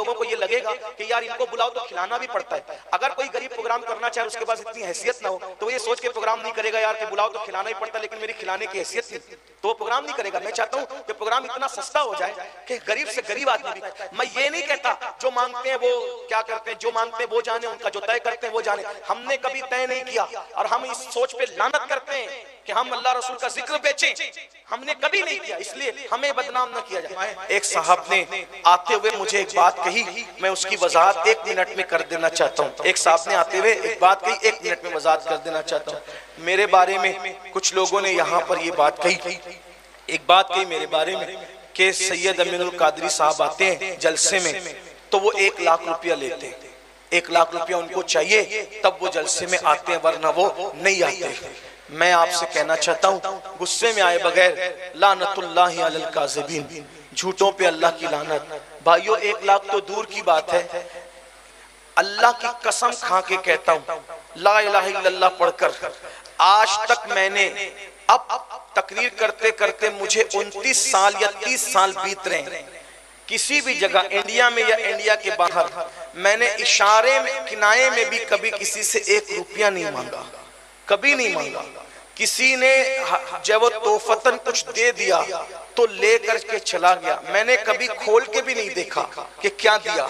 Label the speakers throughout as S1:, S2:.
S1: लोगों को ये लगेगा कि यार इनको बुलाओ तो खिलाना भी पड़ता है। अगर कोई गरीब प्रोग्राम करना चाहे, उसके पास इतनी हैसियत ना हो, तो ये सोच के प्रोग्राम नहीं करेगा यार कि बुलाओ तो खिलाना ही पड़ता है, लेकिन मेरी खिलाने की हैसियत नहीं, तो वो प्रोग्राम नहीं करेगा। मैं चाहता हूँ कि प्रोग्राम इतना सस्ता हो जाए कि गरीब से गरीब आदमी भी। मैं ये नहीं कहता जो मांगते हैं वो क्या करते हैं, जो मांगते हैं वो जाने, उनका जो तय करते हैं वो जाने। हमने कभी तय नहीं किया और हम इस सोच पे लानत करते हैं कि हम अल्लाह रसूल का जिक्र बेचें, हमने कभी नहीं किया, इसलिए हमें बदनाम न किया जाए। एक साहब ने आते हुए मुझे एक बात कही, मैं उसकी वजाहत 1 मिनट में कर देना चाहता हूँ। एक साहब ने आते हुए एक बात कही, 1 मिनट में वजाहत कर देना चाहता हूँ। मेरे बारे में कुछ लोगों ने यहाँ पर ये बात कही, एक बात कही मेरे बारे में कि सैयद अमीनुल कादरी साहब आते हैं जलसे में तो वो 1 लाख रुपया लेते हैं, 1 लाख रुपया उनको चाहिए तब वो जलसे में आते हैं, वरना वो नहीं आते। मैं आपसे कहना चाहता हूँ, गुस्से में आए बगैर, लानतुल्लाहि अलल काज़िबीन, झूठों पे अल्लाह की लानत। भाइयों 1 लाख तो दूर की बात है, अल्लाह की कसम खा के कहता हूँ, ला इलाहा इल्लल्लाह पढ़कर आज तक मैंने, अब तकरीर करते करते मुझे 29 साल या 30 साल बीत रहे हैं, किसी भी जगह इंडिया में या इंडिया के बाहर मैंने इशारे में किनारे में भी कभी किसी से 1 रुपया नहीं मांगा, कभी नहीं मांगा। किसी ने जब वो तोहफतन कुछ दे दिया तो लेकर के चला गया, मैंने कभी खोल के भी नहीं देखा कि क्या दिया।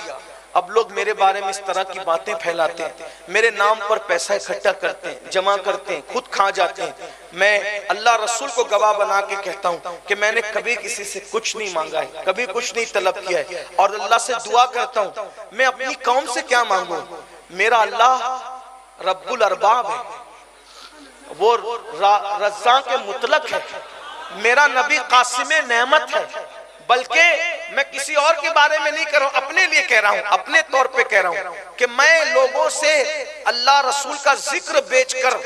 S1: अब लोग मेरे बारे में इस तरह की बातें फैलाते हैं, मेरे नाम पर पैसा इकट्ठा करते हैं, जमा करते हैं, खुद खा जाते हैं। मैं अल्लाह रसूल को गवाह बना के कहता हूँ कि मैंने कभी किसी से कुछ नहीं मांगा है, कभी कुछ नहीं तलब किया है, और अल्लाह से दुआ करता हूँ मैं अपनी कौम से क्या मांगू। मेरा अल्लाह रब्बुल अरबाब है, वो रज़्ज़ाक़ के मुतलक है, मेरा नबी कासिम नेमत है। बल्कि मैं किसी और के बारे में नहीं कह रहा हूं, अपने लिए कह रहा हूं, अपने तौर पे कह रहा हूं कि मैं लोगों से अल्लाह रसूल का जिक्र बेचकर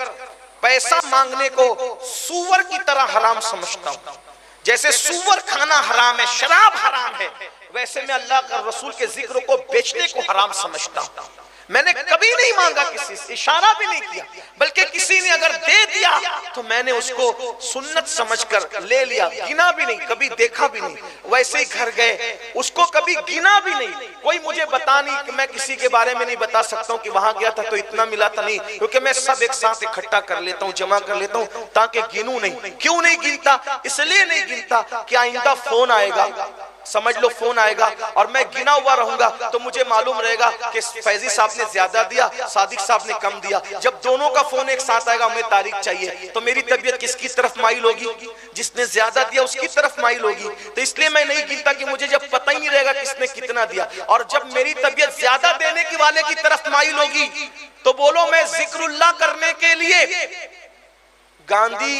S1: पैसा मांगने को सूअर की तरह हराम समझता हूं। जैसे सूअर खाना हराम है, शराब हराम है, वैसे मैं अल्लाह का रसूल के जिक्र को बेचने को हराम समझता हूं। मैंने कभी नहीं मांगा किसी से, इशारा भी नहीं किया, बल्कि किसी ने अगर दे दिया तो मैंने उसको सुन्नत समझकर ले लिया, गिना भी नहीं, कभी देखा भी नहीं। वैसे ही घर गए, उसको कभी गिना भी नहीं। कोई मुझे बता नहीं कि मैं किसी के बारे में नहीं बता सकता हूँ कि वहां गया था तो इतना मिला था, नहीं, क्योंकि मैं सब एक साथ इकट्ठा कर लेता हूँ, जमा कर लेता हूँ ताकि गिनूं नहीं। क्यों नहीं गिनता? इसलिए नहीं गिनता कि आइंदा फोन आएगा, समझ लो फोन आएगा और मैं गिना हुआ रहूंगा तो मुझे मालूम रहेगा कि फैजी साहब ने ज्यादा दिया, सादिक साहब ने कम दिया। जब दोनों का फोन एक साथ आएगा, हमें तारीख चाहिए, तो मेरी तबीयत किसकी तरफ माइल होगी? जिसने ज्यादा दिया उसकी तरफ माइल होगी। तो इसलिए मैं नहीं गिनता कि मुझे जब पता ही नहीं रहेगा किसने कितना दिया, और जब मेरी तबीयत ज्यादा देने की वाले की तरफ माइल होगी तो बोलो मैं जिक्रुल्लाह करने के लिए गांधी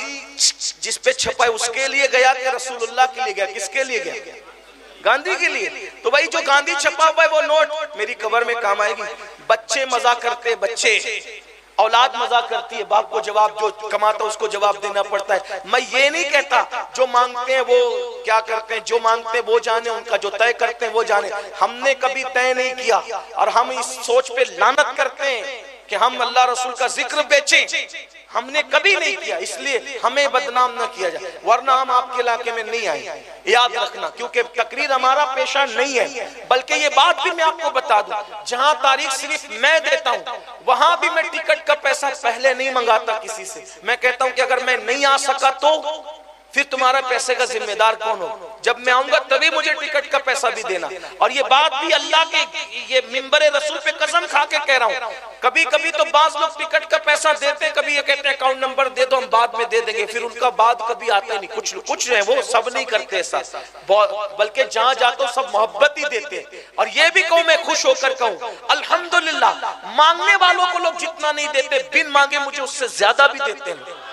S1: जिस पे छपा है उसके लिए गया कि रसूलुल्लाह के लिए गया? किसके लिए गया? गांधी के लिए। तो भाई जो गांधी छपा हुआ है वो नोट मेरी कब्र में काम आएगी। बच्चे मजा करते, बच्चे औलाद मजा करती है, बाप को जवाब, जो कमाता उसको जवाब देना पड़ता है। मैं ये नहीं कहता जो मांगते हैं वो क्या करते हैं, जो मांगते हैं वो जाने, उनका जो तय करते हैं वो जाने। हमने कभी तय नहीं किया और हम इस सोच पे लानत करते हैं कि हम अल्लाह रसूल का जिक्र बेचें, हमने कभी नहीं किया, इसलिए हमें बदनाम न किया जाए, वरना हम आपके इलाके में नहीं आए, याद रखना। क्योंकि तकरीर हमारा पेशा नहीं है, बल्कि ये बात भी मैं आपको बता दूं, जहां तारीख सिर्फ मैं देता हूं वहां भी मैं टिकट का पैसा पहले नहीं मंगाता किसी से। मैं कहता हूं कि अगर मैं नहीं आ सका तो फिर तुम्हारा पैसे का जिम्मेदार कौन हो? जब मैं आऊंगा तभी मुझे टिकट का पैसा भी देना। और ये बात भी अल्लाह के ये मिंबरे रसूल पे कसम खा के कह रहा हूं। कभी कभी तो बाज लोग टिकट का पैसा देते हैं, कभी ये कहते हैं अकाउंट नंबर दे दो हम बाद में दे देंगे, फिर उनका बाद कभी आता ही नहीं। कुछ है वो सब नहीं करते ऐसा, बल्कि जहां जाते हो सब मोहब्बत ही देते हैं। और ये भी कहूं, मैं खुश होकर कहूं अल्हम्दुलिल्लाह, मांगने वालों को लोग जितना नहीं देते, बिन मांगे मुझे उससे ज्यादा भी देते हैं।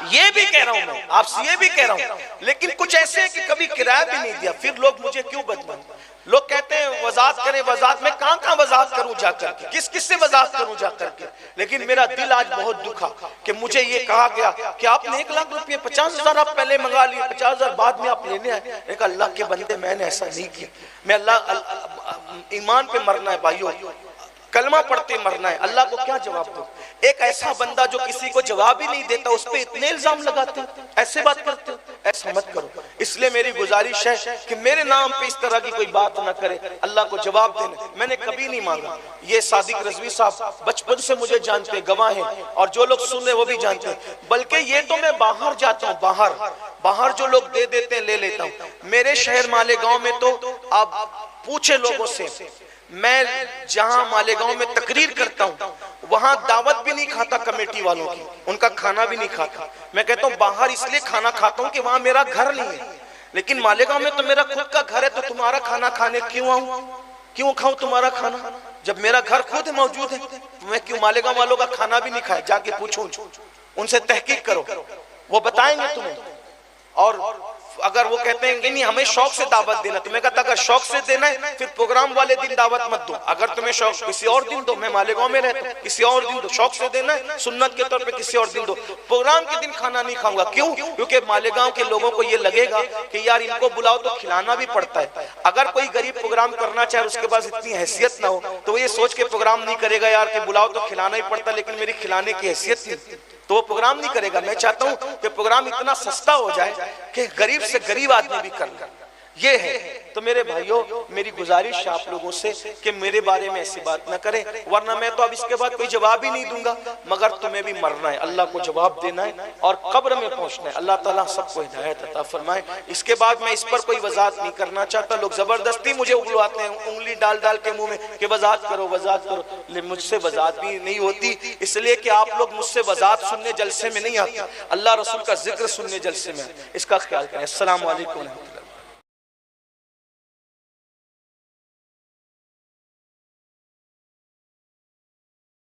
S1: ये भी कह रहा हूं मैं आपसे, ये भी कह रहा हूं। लेकिन कुछ ऐसे है कि कभी किराया भी नहीं दिया, फिर लोग मुझे क्यों बदनाम? लोग कहते हैं वजात करें, वजात में कहां वजात करूं जाकर के, किस किस से वजात करूं जाकर के। लेकिन मेरा दिल आज बहुत दुखा कि मुझे ये कहा गया कि आपने 1 लाख रुपये 50,000 आप पहले मंगा लिए, 50,000 बाद में आप लेने आए। एक अल्लाह के बंदे, मैंने ऐसा नहीं किया। मैं अल्लाह ईमान पे मरना है भाइयों, कलमा पढ़ते मरना है, अल्लाह को क्या जवाब दो? एक ऐसा बंदा जो किसी को जवाब ही नहीं देता, उस पे इतने इल्जाम लगाते हो, ऐसे बात करते हो, ऐसा मत करो। इसलिए मेरी गुजारिश है कि मेरे नाम पे इस तरह की कोई बात ना करे, अल्लाह को जवाब देना मैंने कभी नहीं मांगा। ये सादिक रज़वी साहब बचपन से मुझे जानते, गवाह हैं, और जो लोग सुन रहे वो भी जानते हैं। बल्कि ये तो मैं बाहर जाता हूँ, बाहर जो लोग दे देते हैं ले लेता हूँ। मेरे शहर मालेगांव में तो आप पूछे लोगों से, मैं जहां मालेगांव में तकरीर करता हूं वहां दावत भी नहीं खाता कमेटी वालों की, उनका खाना भी नहीं खाता। मैं कहता हूं बाहर इसलिए खाना खाता हूं कि वहां मेरा घर नहीं है, लेकिन मालेगांव में तो मेरा खुद का घर है, तो तुम्हारा खाना खाने क्यों आऊं, क्यों खाऊं तुम्हारा खाना? जब मेरा घर खुद मौजूद है तो मैं क्यों मालेगांव वालों का खाना भी नहीं खाया? जाके पूछो उनसे, तहकीक करो, वो बताएंगे तुम्हें। और अगर वो कहते हैं नहीं हमें शौक से दावत देना, तुम्हें कहता अगर शौक से देना है फिर प्रोग्राम वाले दिन दावत मत दो, अगर तुम्हें शौक किसी और दिन दो, मैं मालेगांव में रहता हूं, किसी और दिन दो। शौक से देना है सुन्नत के तौर पे किसी और दिन दो, प्रोग्राम के दिन खाना नहीं खाऊंगा। क्यों? क्योंकि मालेगांव के लोगों को ये लगेगा कि यार इनको बुलाओ तो खिलाना भी पड़ता है। अगर कोई गरीब प्रोग्राम करना चाहे उसके पास इतनी हैसियत ना हो तो वो ये सोच के प्रोग्राम नहीं करेगा यार कि बुलाओ तो खिलाना ही पड़ता, लेकिन मेरी खिलाने की हैसियत नहीं, तो वो प्रोग्राम नहीं करेगा। मैं चाहता हूं कि प्रोग्राम इतना सस्ता हो जाए कि गरीब से गरीब आदमी भी कर ले, ये है। तो मेरे भाइयों, मेरी गुजारिश है आप लोगों से कि मेरे बारे में ऐसी बात ना करें, वरना मैं तो अब इसके बाद कोई जवाब ही नहीं दूंगा। मगर तुम्हें भी मरना है, अल्लाह को जवाब देना है और कब्र में पहुंचना है। अल्लाह ताला सबको हिदायत अता फरमाए। इसके बाद मैं इस पर कोई वजाहत नहीं करना चाहता। लोग जबरदस्ती मुझे उगलवाते हैं, उंगली डाल डाल के मुंह में कि वजाहत करो वजाहत करो, लेकिन मुझसे वजाहत भी नहीं होती, इसलिए कि आप लोग मुझसे वजाहत सुनने जलसे में नहीं आते, अल्लाह रसूल का जिक्र सुनने जलसे में। इसका ख्याल करें। अस्सलाम वालेकुम।